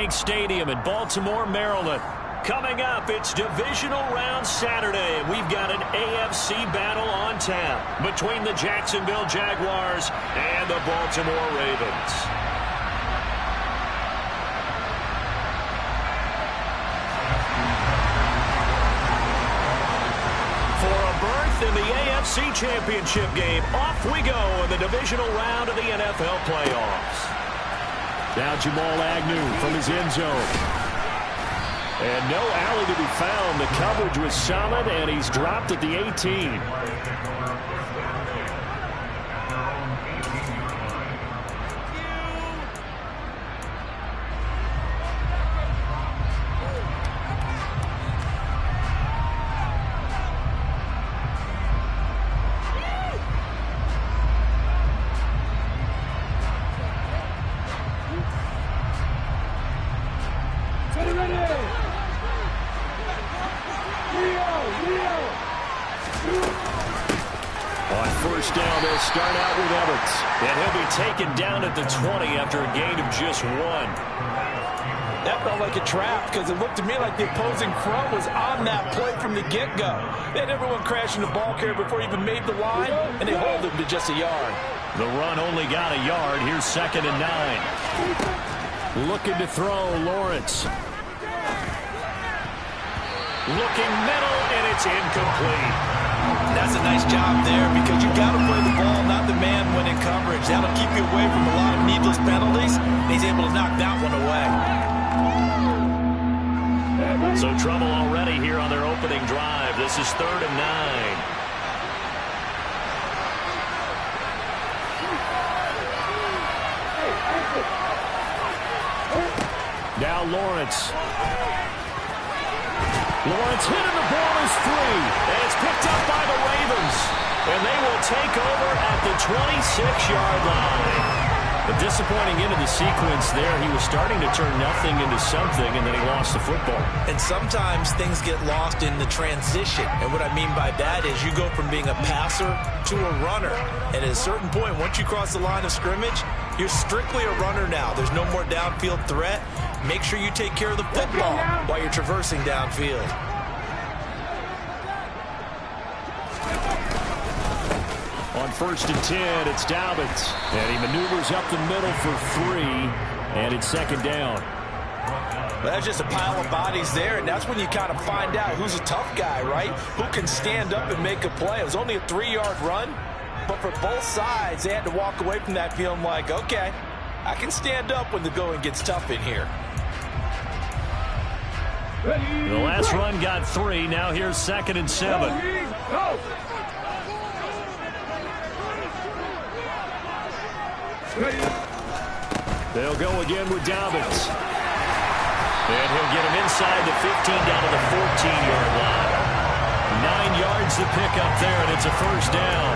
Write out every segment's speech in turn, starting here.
Bank Stadium in Baltimore, Maryland. Coming up, it's Divisional Round Saturday, and we've got an AFC battle on tap between the Jacksonville Jaguars and the Baltimore Ravens. For a berth in the AFC Championship game, off we go in the Divisional Round of the NFL playoffs. Now Jamal Agnew from his end zone. And no alley to be found. The coverage was solid, and he's dropped at the 18. Start out with Evans, and he'll be taken down at the 20 after a gain of just 1. That felt like a trap because it looked to me like the opposing front was on that play from the get-go. They had everyone crashing the ball carrier before he even made the line, and they hold him to just a yard. The run only got a yard. Here's 2nd and 9. Looking to throw, Lawrence. Looking middle, and it's incomplete. That's a nice job there because you got to play the ball, not the man when in coverage. That'll keep you away from a lot of needless penalties. He's able to knock that one away. So trouble already here on their opening drive. This is 3rd and 9. Now Lawrence. Lawrence hit and the ball is free. And it's picked up by the Ravens. And they will take over at the 26-yard line. A disappointing end of the sequence there. He was starting to turn nothing into something, and then he lost the football. And sometimes things get lost in the transition. And what I mean by that is you go from being a passer to a runner. And at a certain point, once you cross the line of scrimmage, you're strictly a runner now. There's no more downfield threat. Make sure you take care of the football while you're traversing downfield. On 1st and 10, it's Dobbins. And he maneuvers up the middle for 3. And it's 2nd down. Well, that's just a pile of bodies there, and that's when you kind of find out who's a tough guy, right? Who can stand up and make a play. It was only a 3-yard run, but for both sides, they had to walk away from that feeling like, okay, I can stand up when the going gets tough in here. The last run got 3. Now here's 2nd and 7. They'll go again with Dobbins. And he'll get him inside the 15 down to the 14-yard line. 9 yards to pick up there, and it's a 1st down.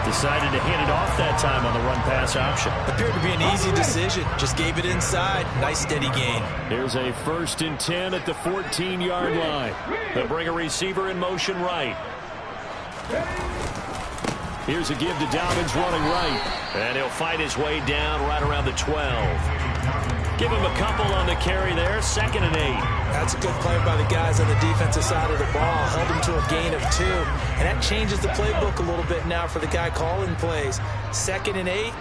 Decided to hand it off that time on the run-pass option. Appeared to be an easy decision. Just gave it inside. Nice steady gain. Here's a 1st and 10 at the 14-yard line. They'll bring a receiver in motion right. Here's a give to Dobbins running right. And he'll fight his way down right around the 12. Give him a couple on the carry there. 2nd and 8. That's a good play by the guys on the defensive side of the ball. Held him to a gain of 2. And that changes the playbook a little bit now for the guy calling plays. 2nd and 8.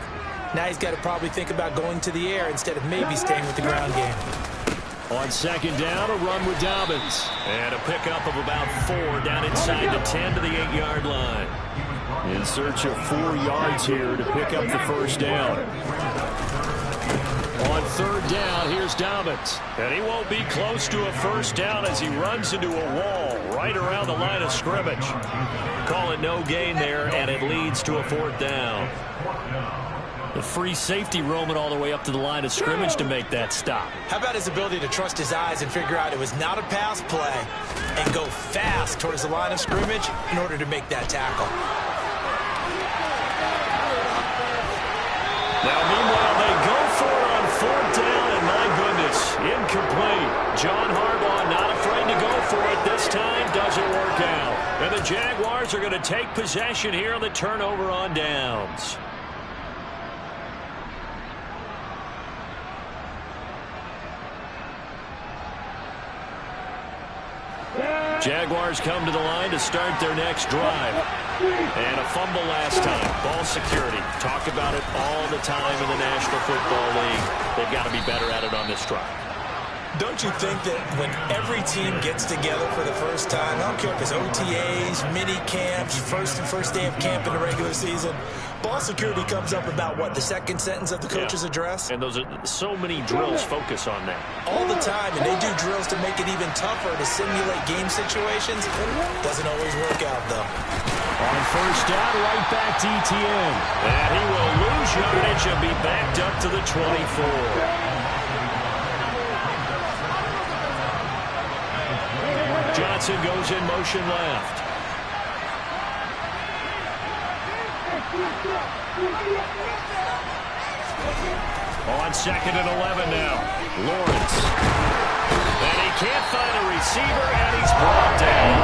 Now he's got to probably think about going to the air instead of maybe staying with the ground game. On 2nd down, a run with Dobbins. And a pickup of about 4 down inside the 10 to the 8-yard line. In search of 4 yards here to pick up the 1st down. On 3rd down, here's Dobbins. And he won't be close to a 1st down as he runs into a wall right around the line of scrimmage. Call it no gain there, and it leads to a 4th down. The free safety roaming all the way up to the line of scrimmage to make that stop. How about his ability to trust his eyes and figure out it was not a pass play and go fast towards the line of scrimmage in order to make that tackle. Now, meanwhile, they go for it on 4th down, and my goodness, incomplete. John Harbaugh not afraid to go for it this time. Doesn't work out. And the Jaguars are going to take possession here on the turnover on downs. Jaguars come to the line to start their next drive. And a fumble last time. Ball security. Talk about it all the time in the National Football League. They've got to be better at it on this drive. Don't you think that when every team gets together for the first time, I don't care if it's OTAs, mini camps, first day of camp in the regular season, ball security comes up about, what, the second sentence of the coach's address? And those are so many drills focus on that. All the time, and they do drills to make it even tougher to simulate game situations. Doesn't always work out, though. On first down, right back to Etienne. And he will lose yardage and be backed up to the 24. Johnson goes in motion left. On 2nd and 11 now. Lawrence. And he can't find a receiver, and he's brought down.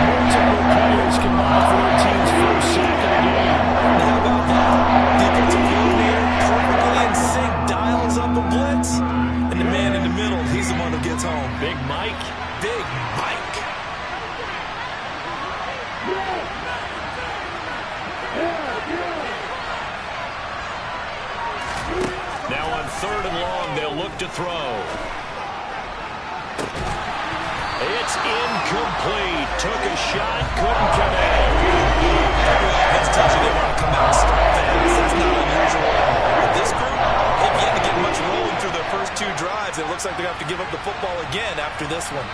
Multiple players combined for their team's first sack of the game. How about that? Defensive coordinator perfectly in sync, dials up a blitz, and the man in the middle, he's the one who gets home. Big Mike. Big Mike. Now on 3rd and long, they'll look to throw. It's incomplete. Took a shot, couldn't connect. It's touching. They want to come out and start fast. That's not unusual. But this group, they've yet to get much rolling through their first 2 drives. It looks like they have to give up the football again after this one.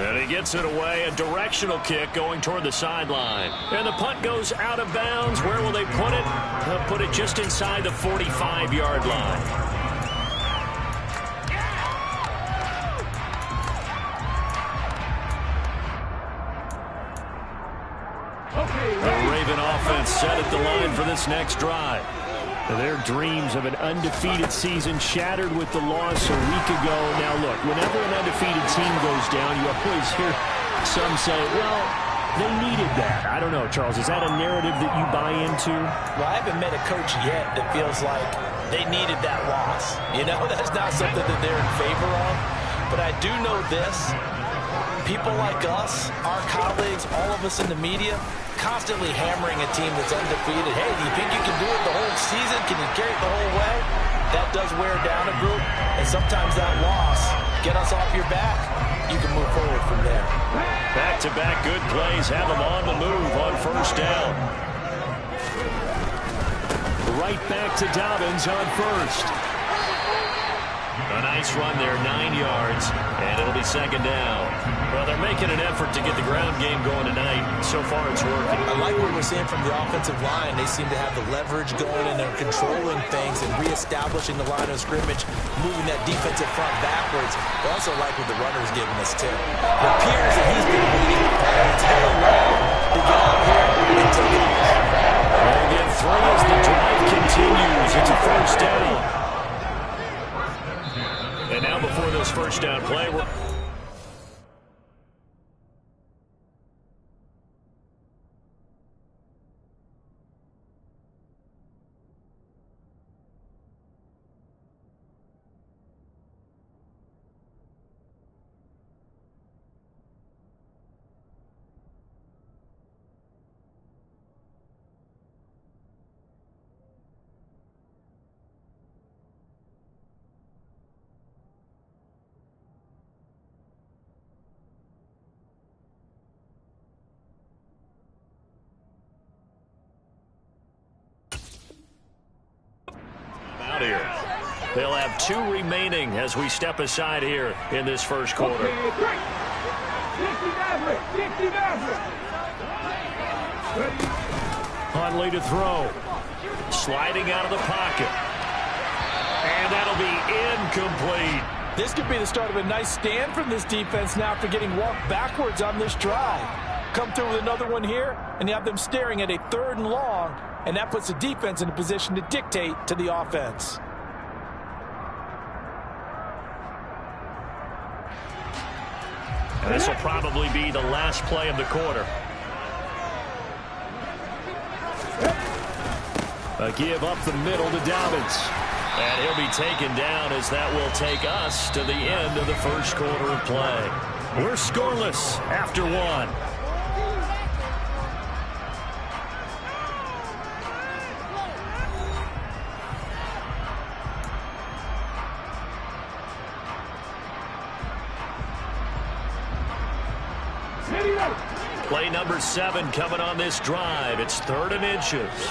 And he gets it away, a directional kick going toward the sideline. And the punt goes out of bounds. Where will they put it? They'll put it just inside the 45-yard line. The Raven offense set at the line for this next drive. Their dreams of an undefeated season shattered with the loss a week ago. Now, look, whenever an undefeated team goes down, you always hear some say, well, they needed that. I don't know, Charles. Is that a narrative that you buy into? Well, I haven't met a coach yet that feels like they needed that loss. You know, that's not something that they're in favor of. But I do know this. People like us, our colleagues, all of us in the media, constantly hammering a team that's undefeated. Hey, do you think you can do it the whole season? Can you carry it the whole way? That does wear down a group, and sometimes that loss, get us off your back, you can move forward from there. Back-to-back good plays have them on the move on first down. Right back to Dobbins on first. A nice run there, 9 yards, and it'll be 2nd down. Well, they're making an effort to get the ground game going tonight. So far, it's working. I like what we're seeing from the offensive line. They seem to have the leverage going, and they're controlling things and reestablishing the line of scrimmage, moving that defensive front backwards. I also like what the runner's giving us, too. It appears that he's been waiting all day long to get out here and take it. They'll get 3 as the drive continues. It's a first down. And now before this first down play, we're... here. They'll have 2 remaining as we step aside here in this first quarter. Huntley to throw. Sliding out of the pocket. And that'll be incomplete. This could be the start of a nice stand from this defense now after getting walked backwards on this drive. Come through with another one here, and you have them staring at a 3rd and long, and that puts the defense in a position to dictate to the offense. And this will probably be the last play of the quarter. A give up the middle to Dobbins. And he'll be taken down as that will take us to the end of the first quarter of play. We're scoreless after one. Play number 7 coming on this drive. It's 3rd and inches.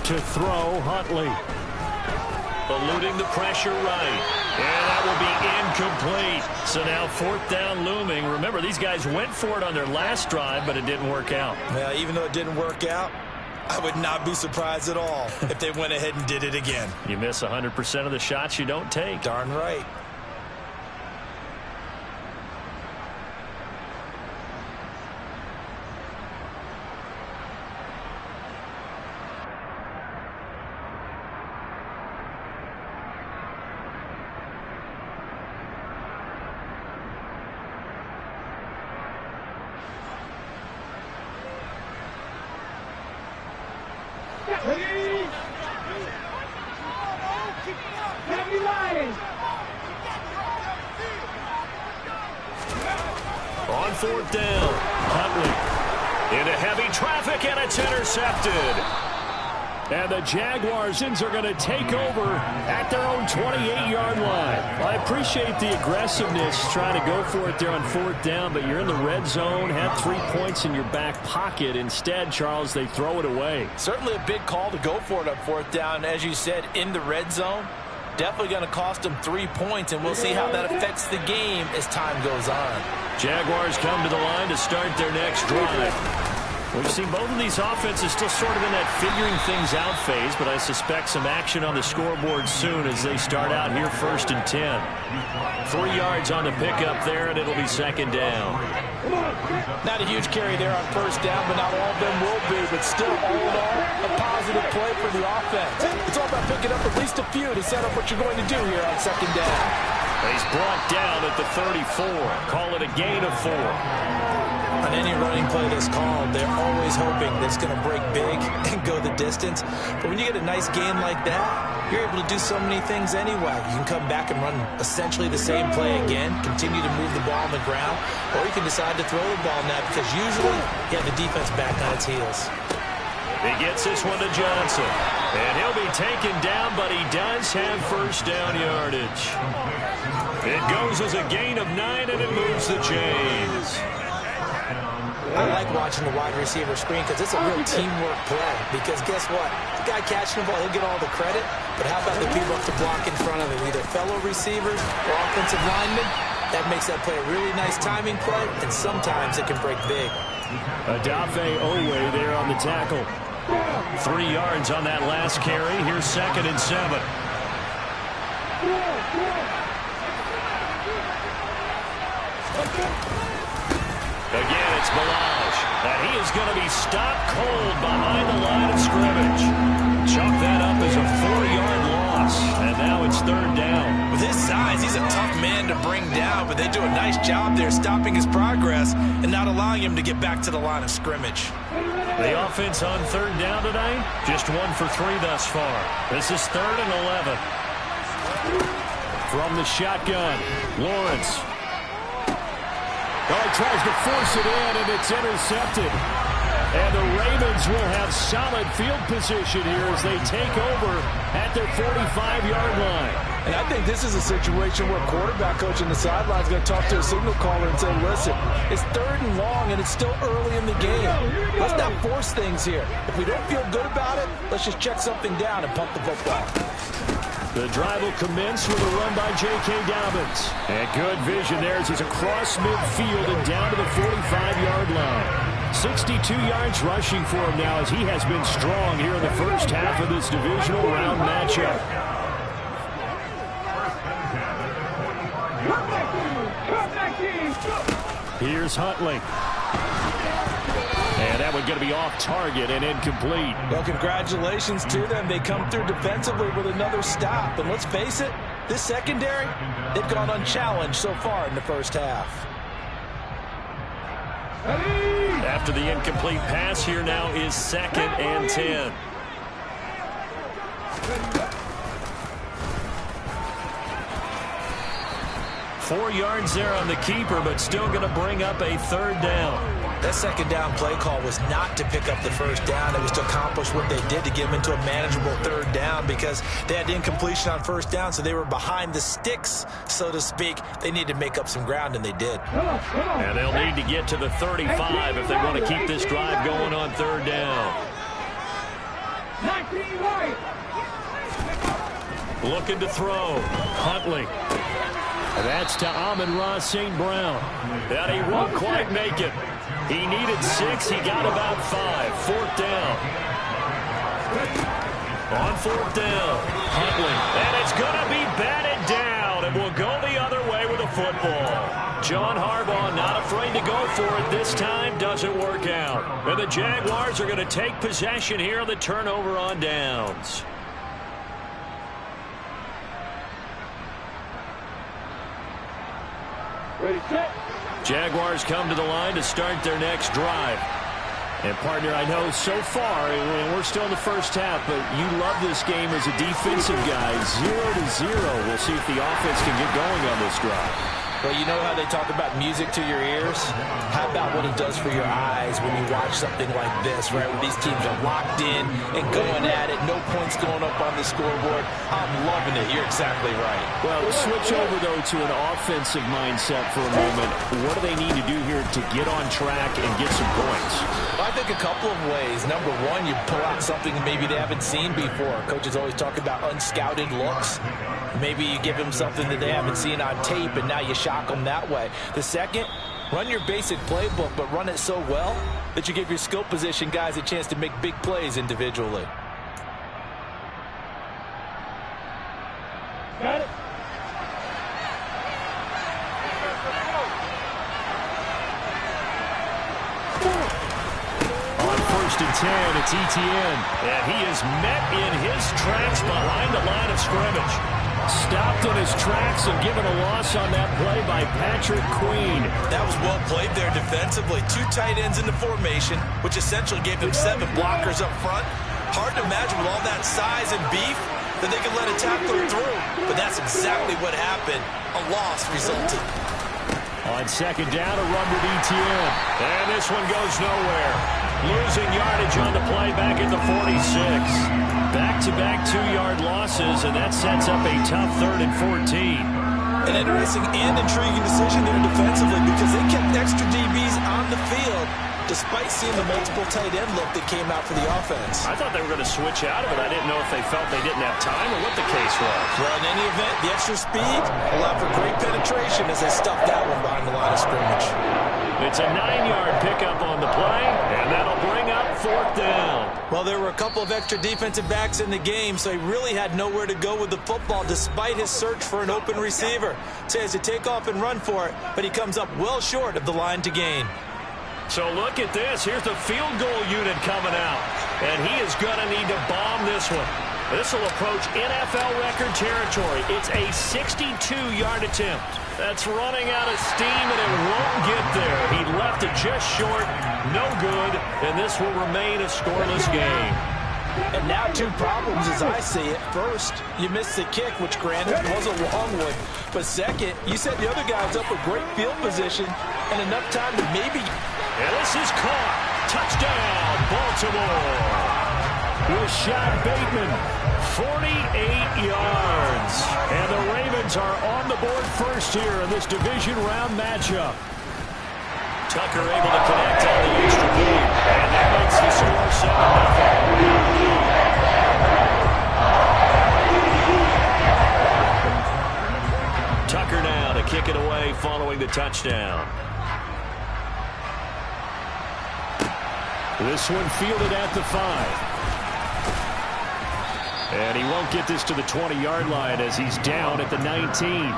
To throw, Huntley. Eluding the pressure right. And that will be incomplete. So now 4th down looming. Remember, these guys went for it on their last drive, but it didn't work out. Yeah, even though it didn't work out, I would not be surprised at all if they went ahead and did it again. You miss 100% of the shots you don't take. Darn right. On 4th down, Huntley into heavy traffic, and it's intercepted. And the Jaguars are going to take over at their own 28-yard line. I appreciate the aggressiveness trying to go for it there on 4th down, but you're in the red zone, have 3 points in your back pocket. Instead, Charles, they throw it away. Certainly a big call to go for it on 4th down. As you said, in the red zone, definitely going to cost them 3 points, and we'll see how that affects the game as time goes on. Jaguars come to the line to start their next drive. We've seen both of these offenses still sort of in that figuring things out phase, but I suspect some action on the scoreboard soon as they start out here 1st and 10. 3 yards on the pickup there, and it'll be 2nd down. Not a huge carry there on 1st down, but not all of them will be, but still all in all, a positive play for the offense. It's all about picking up at least a few to set up what you're going to do here on 2nd down. He's brought down at the 34. Call it a gain of 4. On any running play that's called, they're always hoping that it's going to break big and go the distance. But when you get a nice gain like that, you're able to do so many things anyway. You can come back and run essentially the same play again, continue to move the ball on the ground, or you can decide to throw the ball now because usually you have the defense back on its heels. He gets this one to Johnson. And he'll be taken down, but he does have 1st down yardage. It goes as a gain of 9, and it moves the chains. I like watching the wide receiver screen because it's a real teamwork play. Because guess what? The guy catching the ball, he'll get all the credit. But how about the people up to block in front of him, either fellow receivers or offensive linemen? That makes that play a really nice timing play, and sometimes it can break big. Odafe Owe there on the tackle. 3 yards on that last carry. Here's 2nd and 7. Again, it's Balazs. And he is going to be stopped cold behind the line of scrimmage. Chalk that up as a 4-yard loss. And now it's 3rd down. With his size, he's a tough man to bring down, but they do a nice job there stopping his progress and not allowing him to get back to the line of scrimmage. The offense on 3rd down tonight, just 1 for 3 thus far. This is 3rd and 11. From the shotgun, Lawrence. Oh, he tries to force it in, and it's intercepted. And the Ravens will have solid field position here as they take over at their 45-yard line. And I think this is a situation where quarterback coach on the sideline is going to talk to a signal caller and say, listen, it's 3rd and long, and it's still early in the game. Let's not force things here. If we don't feel good about it, let's just check something down and pump the football. The drive will commence with a run by J.K. Dobbins. And good vision there as he's across midfield and down to the 45-yard line. 62 yards rushing for him now as he has been strong here in the first half of this divisional round matchup. Here's Huntley. And that one going to be off target and incomplete. Well, congratulations to them. They come through defensively with another stop. And let's face it, this secondary, they've gone unchallenged so far in the first half. After the incomplete pass, here now is 2nd and 10. Four yards there on the keeper, but still going to bring up a 3rd down. That 2nd down play call was not to pick up the 1st down. It was to accomplish what they did to get them into a manageable 3rd down because they had incompletion on 1st down, so they were behind the sticks, so to speak. They needed to make up some ground, and they did. And they'll need to get to the 35 if they want to keep this drive going on 3rd down. Looking to throw. Huntley. And that's to Amon-Ra St. Brown. And he won't quite make it. He needed 6. He got about 5. 4th down. On 4th down. Huntley. And it's going to be batted down. And will go the other way with a football. John Harbaugh not afraid to go for it this time. Doesn't work out. And the Jaguars are going to take possession here on the turnover on downs. Ready, set. Jaguars come to the line to start their next drive. And, partner, I know so far, and we're still in the first half, but you love this game as a defensive guy. 0-0. We'll see if the offense can get going on this drive. Well, you know how they talk about music to your ears? How about what it does for your eyes when you watch something like this, right? When these teams are locked in and going at it, no points going up on the scoreboard. I'm loving it. You're exactly right. Well, switch over, though, to an offensive mindset for a moment. What do they need to do here to get on track and get some points? Well, I think a couple of ways. Number one, you pull out something maybe they haven't seen before. Coaches always talk about unscouted looks. Maybe you give them something that they haven't seen on tape, and now you shock them that way. The second, run your basic playbook, but run it so well that you give your skill position guys a chance to make big plays individually. Got it. On 1st and 10, it's Etienne. And he is met in his tracks behind the line of scrimmage. Stopped in his tracks and given a loss on that play by Patrick Queen. That was well played there defensively. 2 tight ends in the formation, which essentially gave them 7 blockers up front. Hard to imagine with all that size and beef that they could let a tackler through. But that's exactly what happened. A loss resulted. On 2nd down, a run with Etienne. And this one goes nowhere. Losing yardage on the play back at the 46. Back-to-back 2-yard losses, and that sets up a tough 3rd and 14. An interesting and intriguing decision there defensively because they kept extra DBs on the field despite seeing the multiple tight end look that came out for the offense. I thought they were going to switch out of it. I didn't know if they felt they didn't have time or what the case was. Well, in any event, the extra speed allowed for great penetration as they stuffed that one behind the line of scrimmage. It's a 9-yard pickup on the play, and that'll bring up 4th down. Well, there were a couple of extra defensive backs in the game, so he really had nowhere to go with the football despite his search for an open receiver. So he has to take off and run for it, but he comes up well short of the line to gain. So look at this. Here's the field goal unit coming out, and he is going to need to bomb this one. This will approach NFL record territory. It's a 62-yard attempt. That's running out of steam, and it won't get there. He left it just short. No good, and this will remain a scoreless game. And now 2 problems as I see it. First, you missed the kick, which granted was a long one. But second, you set the other guys up with great field position and enough time to maybe... And this is caught. Touchdown, Baltimore. Rashad Bateman, 48 yards. And the Ravens are on the board first here in this division round matchup. Tucker able to connect on the extra point. And that makes the score 7-0. Tucker now to kick it away following the touchdown. This one fielded at the 5. And he won't get this to the 20-yard line as he's down at the 19.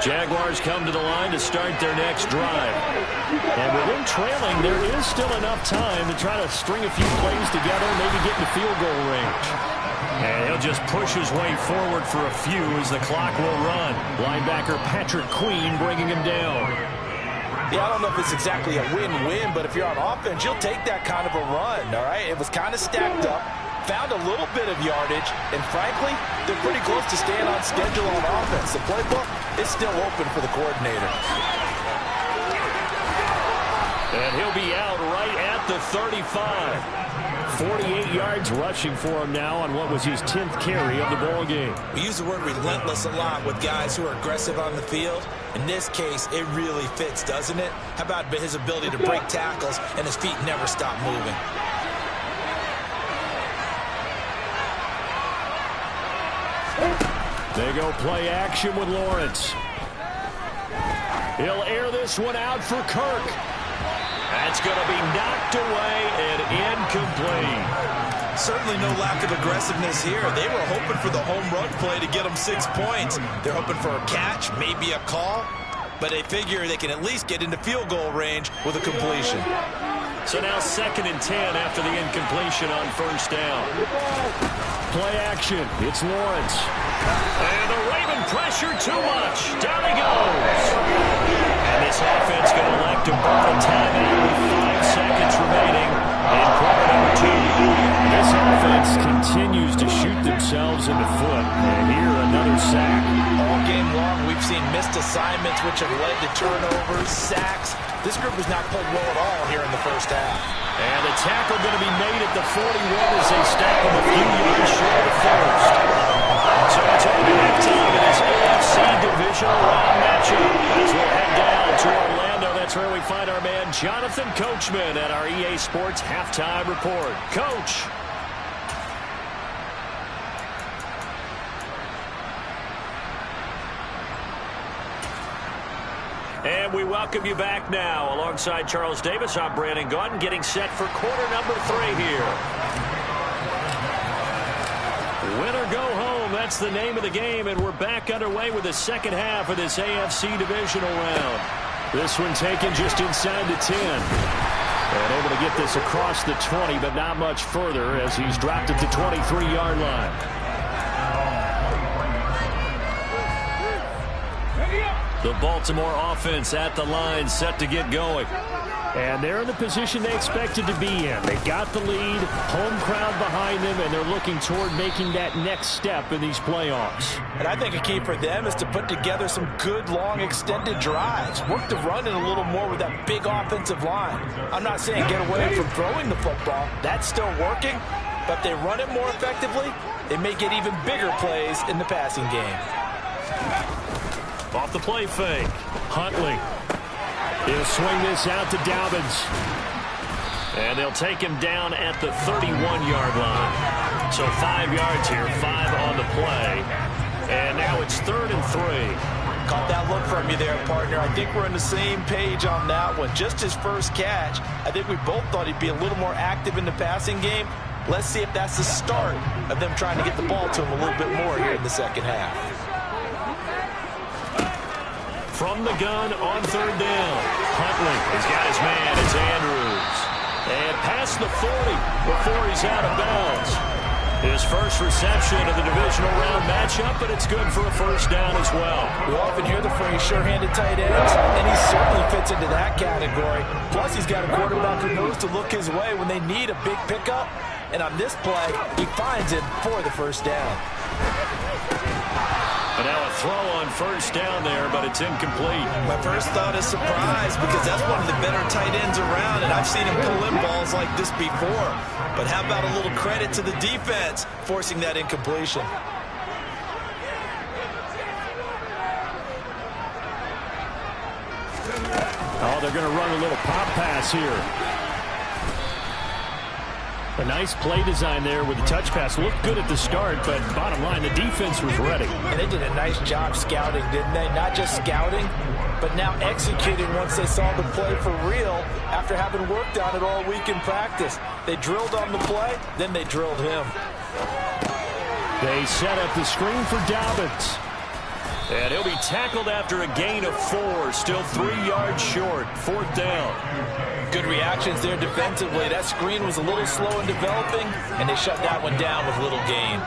Jaguars come to the line to start their next drive. And with them trailing, there is still enough time to try to string a few plays together, maybe get in the field goal range. And he'll just push his way forward for a few as the clock will run. Linebacker Patrick Queen bringing him down. Yeah, I don't know if it's exactly a win-win, but if you're on offense, you'll take that kind of a run, all right? It was kind of stacked up, found a little bit of yardage, and frankly, they're pretty close to staying on schedule on offense. The playbook is still open for the coordinator. And he'll be out right at the 35. 48 yards rushing for him now on what was his 10th carry of the ball game. We use the word relentless a lot with guys who are aggressive on the field. In this case, it really fits, doesn't it? How about his ability to break tackles and his feet never stop moving? They go play action with Lawrence. He'll air this one out for Kirk. That's going to be knocked away and incomplete. Certainly no lack of aggressiveness here. They were hoping for the home run play to get them 6 points. They're hoping for a catch, maybe a call, but they figure they can at least get into field goal range with a completion. So now 2nd and 10 after the incompletion on first down. Play action. It's Lawrence. And the Raven pressure too much. Down he goes. And this offense going to elect to burn a timeout with 5 seconds remaining in quarter number 2. This offense continues to shoot themselves in the foot. And here another sack. All game long, we've seen missed assignments which have led to turnovers, sacks. This group has not played well at all here in the first half. And the tackle going to be made at the 41 as they stop him a few yards short of the first. So it's over to halftime in this AFC divisional round matchup. As we'll head down to Orlando, that's where we find our man Jonathan Coachman at our EA Sports Halftime Report. Coach. And we welcome you back now. Alongside Charles Davis, I'm Brandon Gaudin, getting set for quarter number 3 here. Win or go home, that's the name of the game, and we're back underway with the second half of this AFC divisional round. This one taken just inside the 10. And able to get this across the 20, but not much further as he's dropped at the 23-yard line. The Baltimore offense at the line, set to get going. And they're in the position they expected to be in. They got the lead, home crowd behind them, and they're looking toward making that next step in these playoffs. And I think a key for them is to put together some good, long, extended drives. Work the run in a little more with that big offensive line. I'm not saying get away from throwing the football. That's still working. But if they run it more effectively, they may get even bigger plays in the passing game. Off the play fake. Huntley. He'll swing this out to Dobbins. And they'll take him down at the 31-yard line. So 5 yards here, 5 on the play. And now it's 3rd and 3. Caught that look from you there, partner. I think we're on the same page on that one. Just his first catch. I think we both thought he'd be a little more active in the passing game. Let's see if that's the start of them trying to get the ball to him a little bit more here in the second half. From the gun on 3rd down. Huntley has got his man. It's Andrews. And past the 40 before he's out of bounds. His first reception of the divisional round matchup, but it's good for a first down as well. We often hear the phrase sure-handed tight ends, and he certainly fits into that category. Plus, he's got a quarterback who knows to look his way when they need a big pickup. And on this play, he finds it for the first down. And now a throw on first down there, but it's incomplete. My first thought is surprise because that's one of the better tight ends around, and I've seen him pull in balls like this before. But how about a little credit to the defense forcing that incompletion? Oh, they're going to run a little pop pass here. A nice play design there with the touch pass. Looked good at the start, but bottom line, the defense was ready. And they did a nice job scouting, didn't they? Not just scouting, but now executing once they saw the play for real after having worked on it all week in practice. They drilled on the play, then they drilled him. They set up the screen for Dobbins. And he'll be tackled after a gain of 4, still 3 yards short. 4th down. Good reactions there defensively. That screen was a little slow in developing, and they shut that one down with little gain.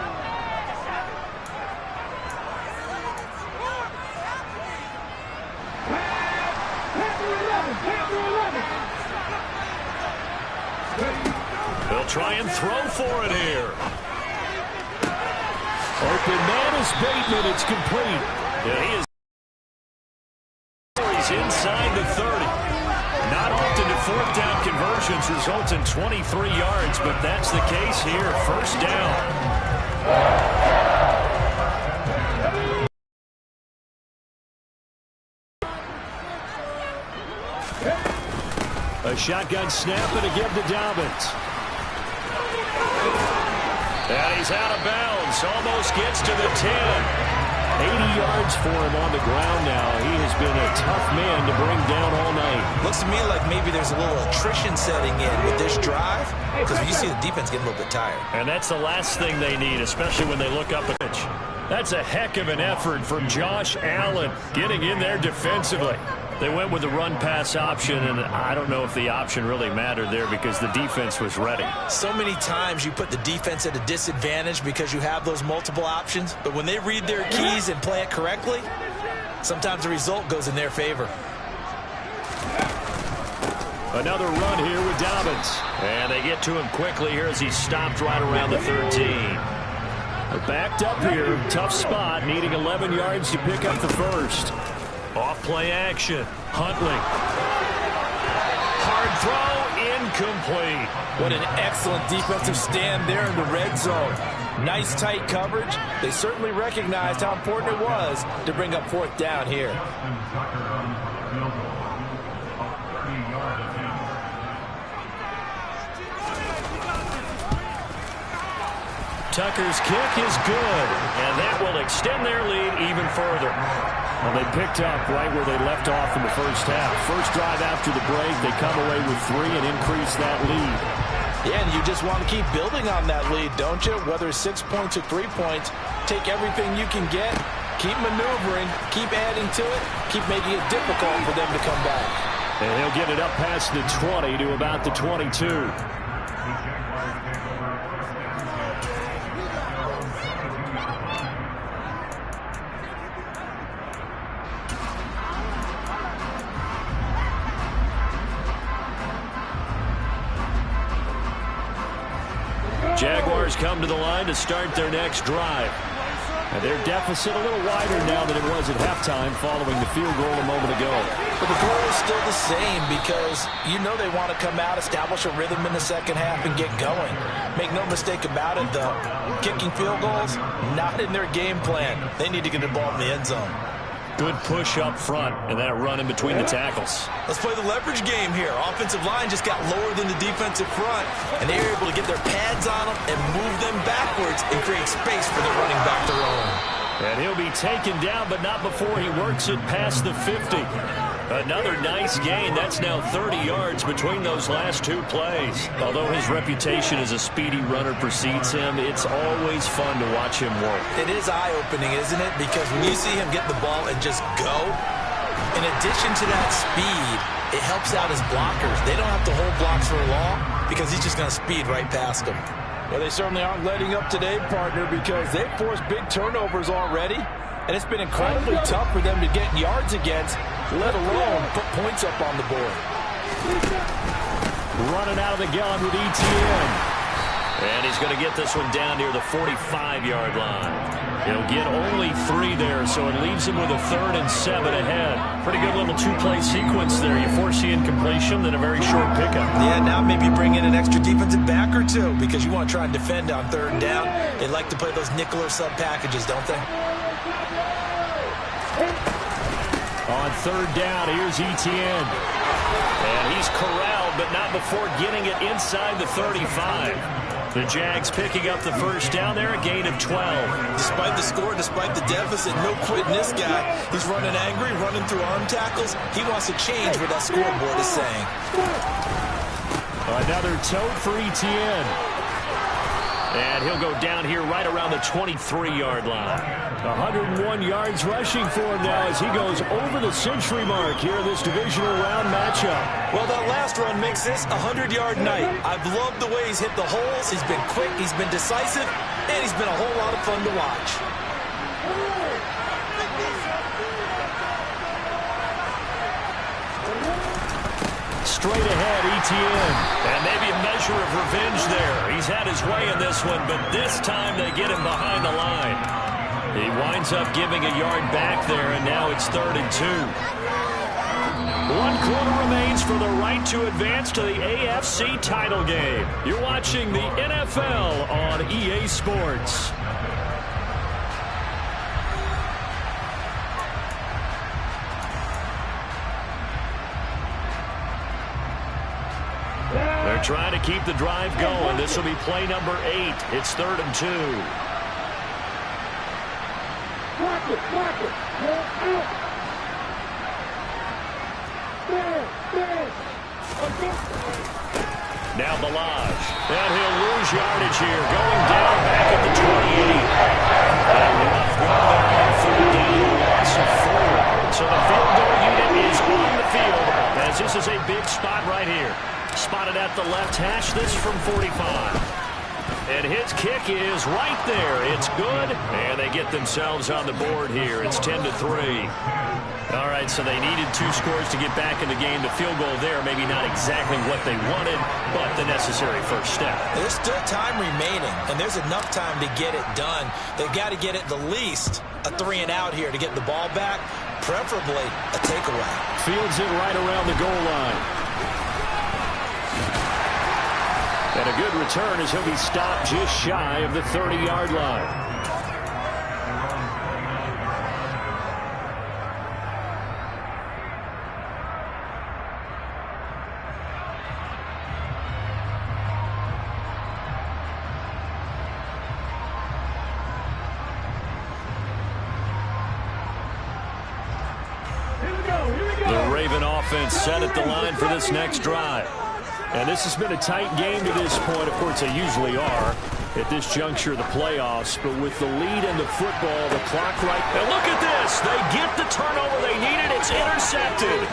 They'll try and throw for it here. Open man is Bateman. It's complete. Yeah, he is. He's inside the 30. Not often do 4th down conversions result in 23 yards, but that's the case here. 1st down. A shotgun snap and a give to Dobbins. And he's out of bounds. Almost gets to the 10. 80 yards for him on the ground now. He has been a tough man to bring down all night. Looks to me like maybe there's a little attrition setting in with this drive, because you see the defense getting a little bit tired. And that's the last thing they need, especially when they look up at pitch. That's a heck of an effort from Josh Allen getting in there defensively. They went with the run-pass option, and I don't know if the option really mattered there because the defense was ready. So many times you put the defense at a disadvantage because you have those multiple options, but when they read their keys and play it correctly, sometimes the result goes in their favor. Another run here with Dobbins. And they get to him quickly here as he stopped right around the 13. They're backed up here. Tough spot, needing 11 yards to pick up the 1st. Off play action. Huntley. Hard throw, incomplete. What an excellent defensive stand there in the red zone. Nice tight coverage. They certainly recognized how important it was to bring up 4th down here. Tucker's kick is good, and that will extend their lead even further. Well, they picked up right where they left off in the 1st half. First drive after the break, they come away with 3 and increase that lead. Yeah, and you just want to keep building on that lead, don't you? Whether it's 6 points or 3 points, take everything you can get, keep maneuvering, keep adding to it, keep making it difficult for them to come back. And he'll get it up past the 20 to about the 22. Jaguars come to the line to start their next drive. And their deficit a little wider now than it was at halftime following the field goal a moment ago. But the goal is still the same because you know they want to come out, establish a rhythm in the 2nd half, and get going. Make no mistake about it, though. Kicking field goals, not in their game plan. They need to get the ball in the end zone. Good push up front, and that run in between the tackles. Let's play the leverage game here. Offensive line just got lower than the defensive front, and they were able to get their pads on them and move them backwards and create space for their running back to roam. And he'll be taken down, but not before he works it past the 50. Another nice gain. That's now 30 yards between those last 2 plays. Although his reputation as a speedy runner precedes him, it's always fun to watch him work. It is eye-opening, isn't it? Because when you see him get the ball and just go, in addition to that speed, it helps out his blockers. They don't have to hold blocks for long because he's just going to speed right past them. Well, they certainly aren't letting up today, partner, because they've forced big turnovers already. And it's been incredibly tough for them to get yards against, let alone put points up on the board. Running out of the gun with Etienne. And he's going to get this one down near the 45-yard line. He'll get only 3 there, so it leaves him with a 3rd and 7 ahead. Pretty good little 2-play sequence there. You force the incompletion, then a very short pickup. Yeah, now maybe bring in an extra defensive back or 2 because you want to try and defend on 3rd down. They like to play those nickel or sub packages, don't they? On 3rd down, here's Etienne. And he's corralled, but not before getting it inside the 35. The Jags picking up the 1st down there, a gain of 12. Despite the score, despite the deficit, no quitting this guy. He's running angry, running through arm tackles. He wants to change what that scoreboard is saying. Another tote for Etienne. And he'll go down here right around the 23-yard line. 101 yards rushing for him now as he goes over the century mark here in this divisional round matchup. Well, that last run makes this a 100-yard night. I've loved the way he's hit the holes. He's been quick, he's been decisive, and he's been a whole lot of fun to watch. Straight ahead, Etienne. And maybe a measure of revenge there. He's had his way in this one, but this time they get him behind the line. He winds up giving a yard back there, and now it's 3rd and 2. 1 quarter remains for the right to advance to the AFC title game. You're watching the NFL on EA Sports. They're trying to keep the drive going. This will be play number 8. It's 3rd and 2. Now Balaj. And he'll lose yardage here. Going down back at the 28. And rough run there on 4th down. Loss of 4. So the field goal unit is on the field as this is a big spot right here. Spotted at the left hash, this from 45. And his kick is right there. It's good, and they get themselves on the board here. It's 10-3. All right, so they needed 2 scores to get back in the game. The field goal there, maybe not exactly what they wanted, but the necessary first step. There's still time remaining, and there's enough time to get it done. They've got to get at the least a 3 and out here to get the ball back, preferably a takeaway. Fields it right around the goal line. And a good return as he'll be stopped just shy of the 30-yard line. The Raven offense set at the line for this next drive. And this has been a tight game to this point. Of course, they usually are at this juncture of the playoffs. But with the lead in the football, the clock right. And look at this. They get the turnover they needed. It's intercepted.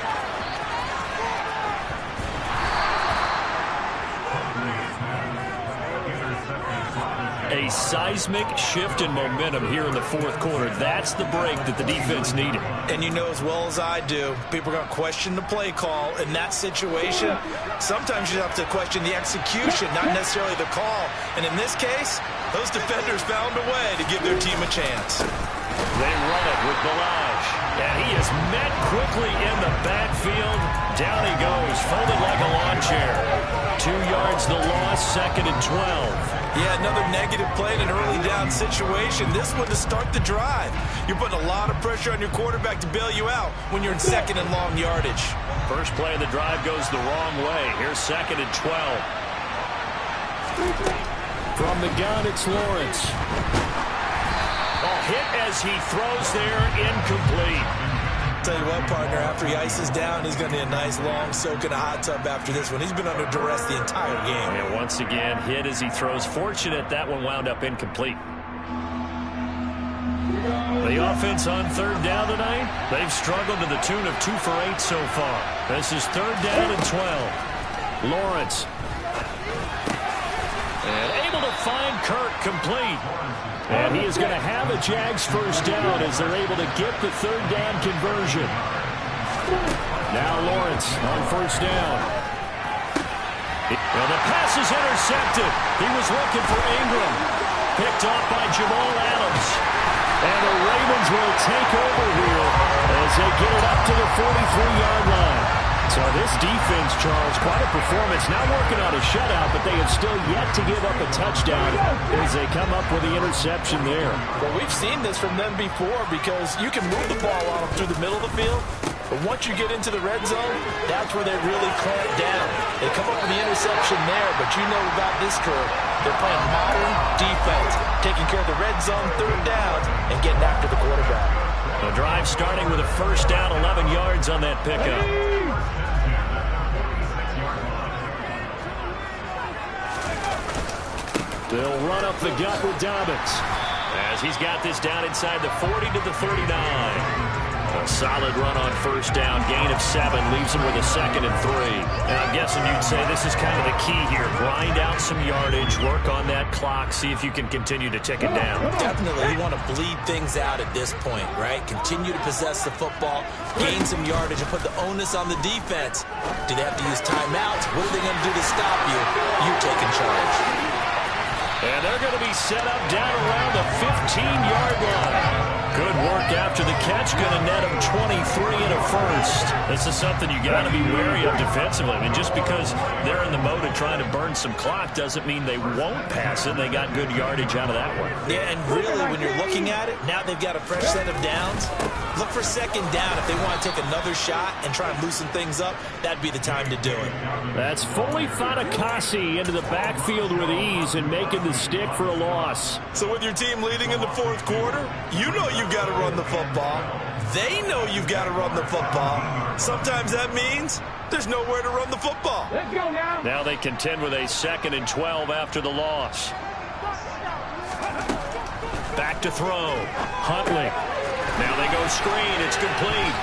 A seismic shift in momentum here in the 4th quarter. That's the break that the defense needed. And you know as well as I do, people are going to question the play call in that situation. Sometimes you have to question the execution, not necessarily the call. And in this case, those defenders found a way to give their team a chance. They run it with Balaj. And he is met quickly in the backfield. Down he goes, folded like a lawn chair. 2 yards the loss, 2nd and 12. Yeah, another negative play in an early down situation. This one to start the drive. You're putting a lot of pressure on your quarterback to bail you out when you're in 2nd and long yardage. First play of the drive goes the wrong way. Here's 2nd and 12. From the gun, it's Lawrence. Hit as he throws there, incomplete. Tell you what, partner, after he ices down, he's going to need a nice long soak in a hot tub after this one. He's been under duress the entire game. And once again, hit as he throws. Fortunate that one wound up incomplete. The offense on 3rd down tonight, they've struggled to the tune of 2 for 8 so far. This is 3rd down and 12. Lawrence. And able to find Kirk complete. And he is going to have a Jags first down as they're able to get the 3rd down conversion. Now Lawrence on 1st down. Well, the pass is intercepted. He was looking for Ingram. Picked off by Jamal Adams. And the Ravens will take over here as they get it up to the 43-yard line. So this defense, Charles, quite a performance. Not working on a shutout, but they have still yet to give up a touchdown as they come up with the interception there. Well, we've seen this from them before because you can move the ball on them through the middle of the field, but once you get into the red zone, that's where they really clamp down. They come up with the interception there, but you know about this curve. They're playing modern defense, taking care of the red zone, 3rd downs, and getting after the quarterback. The drive starting with a first down, 11 yards on that pickup. They'll run up the gut with Dobbins, as he's got this down inside the 40 to the 39. A solid run on first down. Gain of 7 leaves him with a 2nd and 3. And I'm guessing you'd say this is kind of the key here. Grind out some yardage, work on that clock, see if you can continue to tick it down. Definitely, you want to bleed things out at this point, right? Continue to possess the football, gain some yardage, and put the onus on the defense. Do they have to use timeouts? What are they going to do to stop you? You're taking charge. And they're going to be set up down around the 15-yard line. Good work after the catch. Going to net him 23 and a first. This is something you got to be wary of defensively. I mean, just because they're in the mode of trying to burn some clock doesn't mean they won't pass it. They got good yardage out of that one. Yeah, and really, when you're looking at it, now they've got a fresh set of downs. Look for 2nd down. If they want to take another shot and try and loosen things up, that'd be the time to do it. That's Foley Fatukasi into the backfield with ease and making the stick for a loss. So with your team leading in the 4th quarter, you know you've got to run the football. They know you've got to run the football. Sometimes that means there's nowhere to run the football. Let's go now. Now they contend with a 2nd and 12 after the loss. Back to throw. Huntley. Now they go screen. It's complete.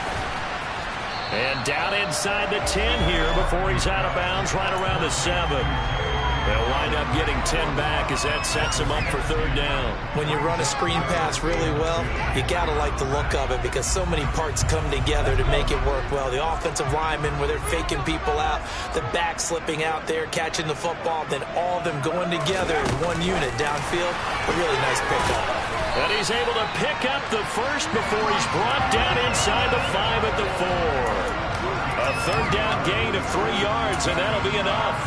And down inside the 10 here before he's out of bounds right around the 7. They'll wind up getting 10 back as that sets him up for 3rd down. When you run a screen pass really well, you got to like the look of it because so many parts come together to make it work well. The offensive linemen where they're faking people out, the back slipping out there, catching the football, then all of them going together as one unit downfield. A really nice pickup. And he's able to pick up the first before he's brought down inside the 5 at the 4. A 3rd down gain of 3 yards, and that'll be enough.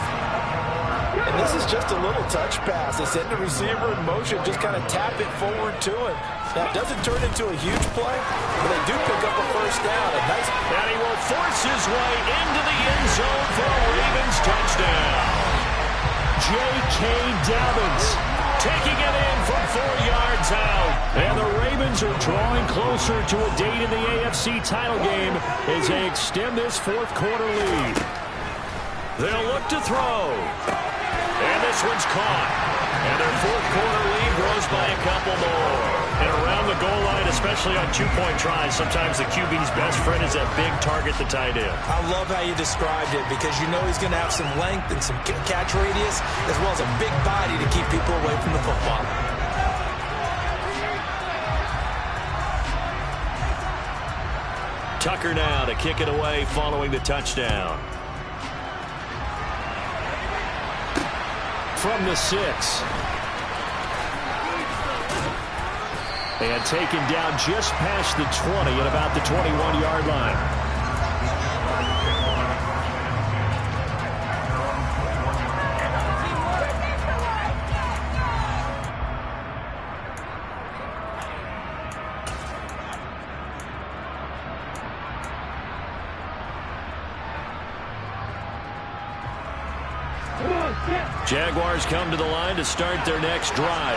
And this is just a little touch pass. They send the receiver in motion, just kind of tap it forward to him. Now, it doesn't turn into a huge play, but they do pick up a first down. And he will force his way into the end zone for a Ravens touchdown. J.K. Dobbins taking it in from 4 yards out. And the Ravens are drawing closer to a date in the AFC title game as they extend this 4th quarter lead. They'll look to throw. And this one's caught. And their 4th quarter lead grows by a couple more. And around the goal line, especially on 2-point tries, sometimes the QB's best friend is that big target, the tight end. I love how you described it because you know he's going to have some length and some catch radius as well as a big body to keep people away from the football. Tucker now to kick it away following the touchdown. From the 6. And taken down just past the 20 at about the 21-yard line. Jaguars come to the line to start their next drive.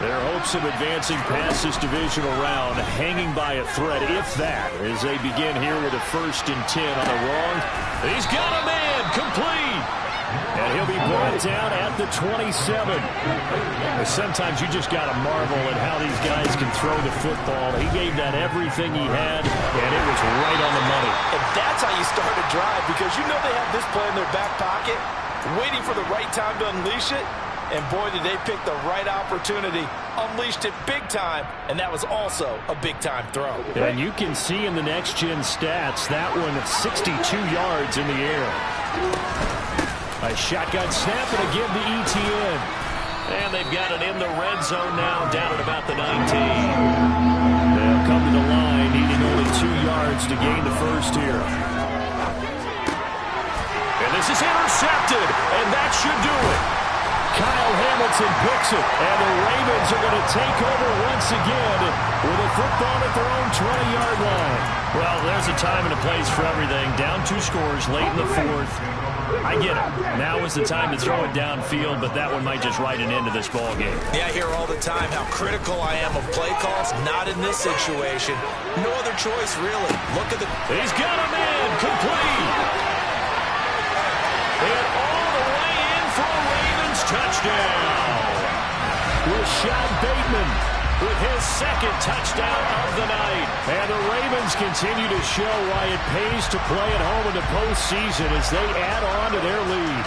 Their hopes of advancing past this divisional round hanging by a thread, if that, as they begin here with a 1st and 10 on the wrong. He's got a man, complete. And he'll be brought down at the 27. Sometimes you just got to marvel at how these guys can throw the football. He gave that everything he had, and it was right on the money. And that's how you start a drive because you know they have this play in their back pocket, waiting for the right time to unleash it. And boy, did they pick the right opportunity. Unleashed it big time, and that was also a big-time throw. And you can see in the next-gen stats, that one 62 yards in the air. A shotgun snap and a give to Etienne. And they've got it in the red zone now, down at about the 19. They'll come to the line, needing only 2 yards to gain the first here. And this is intercepted, and that should do it. Kyle Hamilton picks it, and the Ravens are going to take over once again with a football at their own 20-yard line. Well, there's a time and a place for everything. Down 2 scores late in the 4th. I get it. Now is the time to throw it downfield, but that one might just write an end to this ball game. Yeah, I hear all the time how critical I am of play calls. Not in this situation. No other choice, really. Look at the... He's got a man, complete. And all the way in for a Ravens touchdown. Bateman with his second touchdown of the night. And the Ravens continue to show why it pays to play at home in the postseason as they add on to their lead.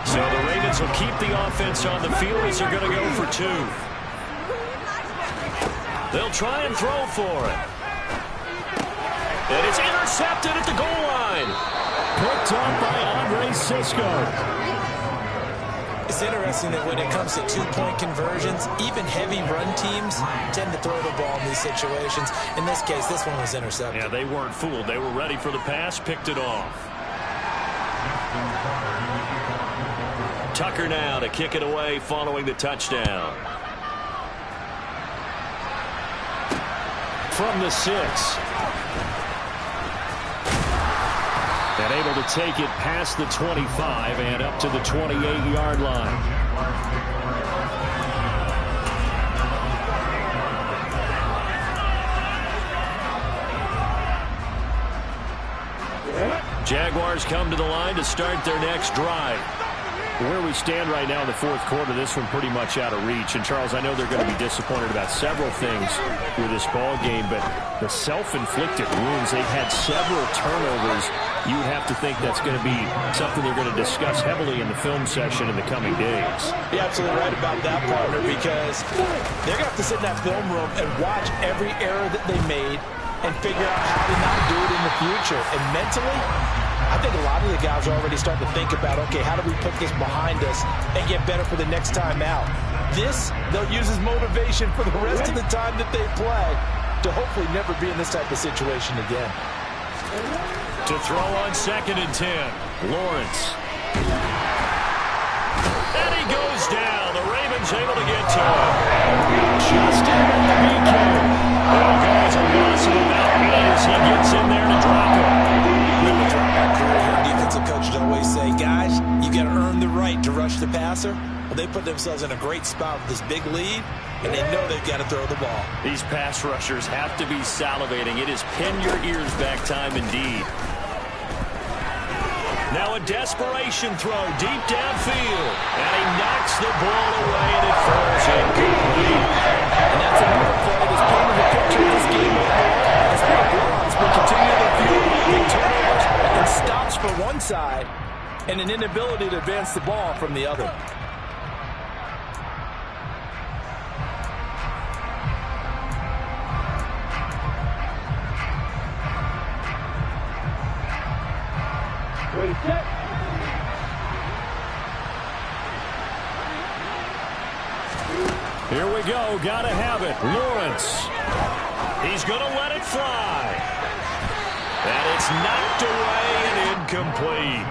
So the Ravens will keep the offense on the field as they're going to go for 2. They'll try and throw for it. And it's intercepted at the goal line. Picked up by Andre Cisco. It's interesting that when it comes to two-point conversions, even heavy run teams tend to throw the ball in these situations. In this case, this one was intercepted. Yeah, they weren't fooled. They were ready for the pass, picked it off. Tucker now to kick it away following the touchdown. From the 6. And able to take it past the 25 and up to the 28-yard line. Jaguars come to the line to start their next drive. Where we stand right now in the fourth quarter, this one pretty much out of reach. And, Charles, I know they're going to be disappointed about several things with this ball game, but the self-inflicted wounds, they've had several turnovers. You would have to think that's going to be something they're going to discuss heavily in the film session in the coming days. You're absolutely right about that, partner, because they're going to have to sit in that film room and watch every error that they made and figure out how to not do it in the future. And mentally, I think a lot of the guys are already starting to think about, okay, how do we put this behind us and get better for the next time out? This, they'll use as motivation for the rest of the time that they play to hopefully never be in this type of situation again. To throw on 2nd and 10, Lawrence. And he goes down. The Ravens able to get to him. Just in at the BK. There goes a loss of about 8 as he gets in there to drop him. Defensive coaches always say, guys, you got to earn the right to rush the passer. Well, they put themselves in a great spot with this big lead, and they know they've got to throw the ball. These pass rushers have to be salivating. It is pin your ears back time indeed. Now a desperation throw deep downfield, and he knocks the ball away, and it falls incomplete. And that's another play that's painted the picture of this game overall. As we continue to fuel big turnovers and stops for one side and an inability to advance the ball from the other. Here we go. Gotta have it. Lawrence. He's going to let it fly. And it's knocked away and incomplete.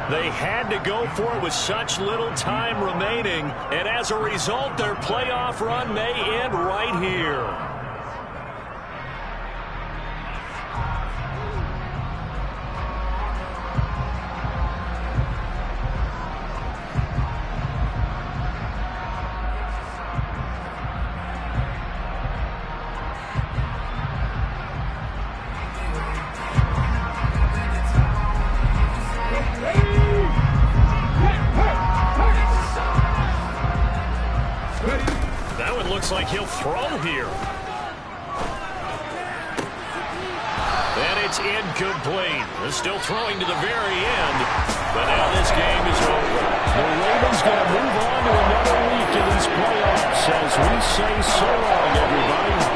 They had to go for it with such little time remaining. And as a result, their playoff run may end right here. Looks like he'll throw here. And it's incomplete. They're still throwing to the very end. But now this game is over. The Ravens going to move on to another week in these playoffs as we say so long, everybody.